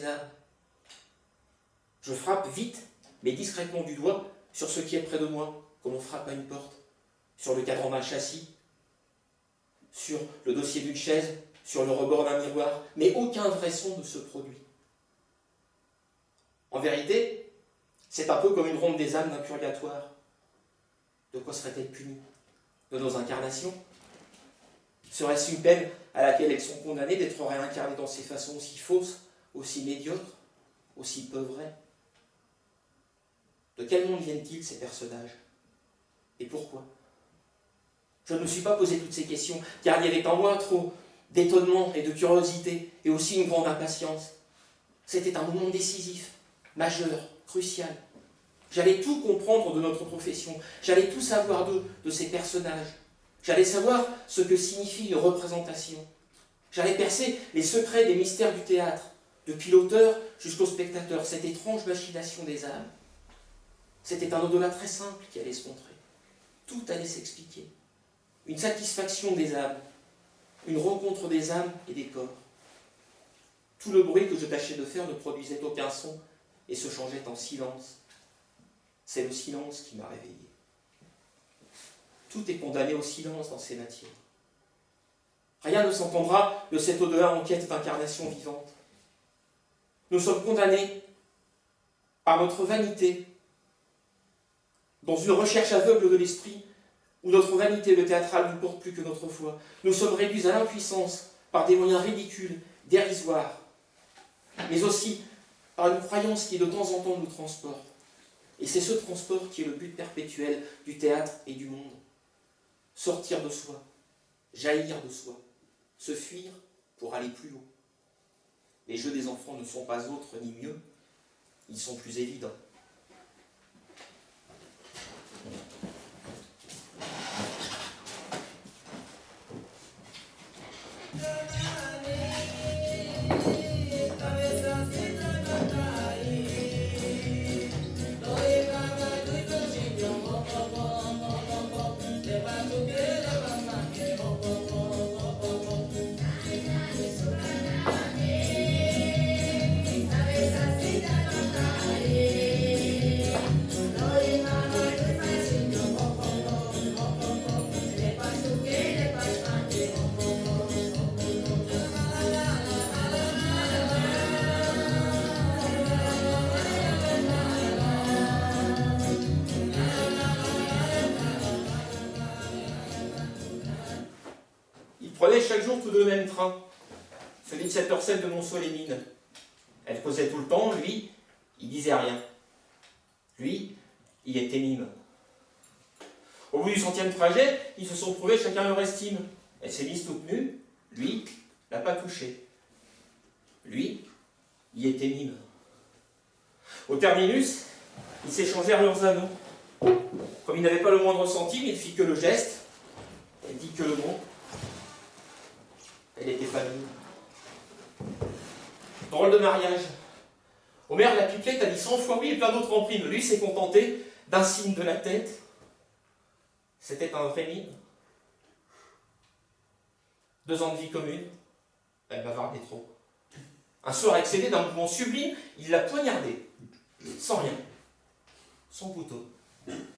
des âmes. Je frappe vite, mais discrètement du doigt, sur ce qui est près de moi, comme on frappe à une porte, sur le cadran d'un châssis, sur le dossier d'une chaise, sur le rebord d'un miroir, mais aucun vrai son ne se produit. En vérité, c'est un peu comme une ronde des âmes d'un purgatoire. De quoi serait-elle punie? De nos incarnations? Serait-ce une peine à laquelle elles sont condamnées d'être réincarnées dans ces façons aussi fausses, aussi médiocres, aussi peu vraies? De quel monde viennent-ils, ces personnages? Et pourquoi? Je ne me suis pas posé toutes ces questions, car il y avait en moi trop d'étonnement et de curiosité, et aussi une grande impatience. C'était un moment décisif, majeur, crucial. J'allais tout comprendre de notre profession, j'allais tout savoir d'eux, de ces personnages. J'allais savoir ce que signifie une représentation. J'allais percer les secrets des mystères du théâtre, depuis l'auteur jusqu'au spectateur, cette étrange machination des âmes. C'était un au-delà très simple qui allait se montrer. Tout allait s'expliquer. Une satisfaction des âmes, une rencontre des âmes et des corps. Tout le bruit que je tâchais de faire ne produisait aucun son et se changeait en silence. C'est le silence qui m'a réveillé. Tout est condamné au silence dans ces matières. Rien ne s'entendra de cet au-delà en quête d'incarnation vivante. Nous sommes condamnés par notre vanité, dans une recherche aveugle de l'esprit, où notre vanité, le théâtral, ne porte plus que notre foi. Nous sommes réduits à l'impuissance par des moyens ridicules, dérisoires, mais aussi par une croyance qui de temps en temps nous transporte. Et c'est ce transport qui est le but perpétuel du théâtre et du monde. Sortir de soi, jaillir de soi, se fuir pour aller plus haut. Les jeux des enfants ne sont pas autres ni mieux, ils sont plus évidents. Prenaient chaque jour tous deux le même train, celui de 7h07 de Monceau-les-Mines. Elle causait tout le temps, lui, il disait rien. Lui, il était mime. Au bout du 100e trajet, ils se sont trouvés chacun leur estime. Elle s'est mise toute nue, lui, l'a pas touchée. Lui, il était mime. Au terminus, ils s'échangèrent leurs anneaux. Comme il n'avait pas le moindre centime, il fit que le geste, elle dit que le mot. Elle était famille. Drôle de mariage. Omer la pipelette a dit 100 fois oui et plein d'autres en prime. Lui s'est contenté d'un signe de la tête. C'était un vrai mime. 2 ans de vie commune. Elle bavardait trop. Un soir excédé d'un mouvement sublime, il l'a poignardée. Sans rien. Sans couteau.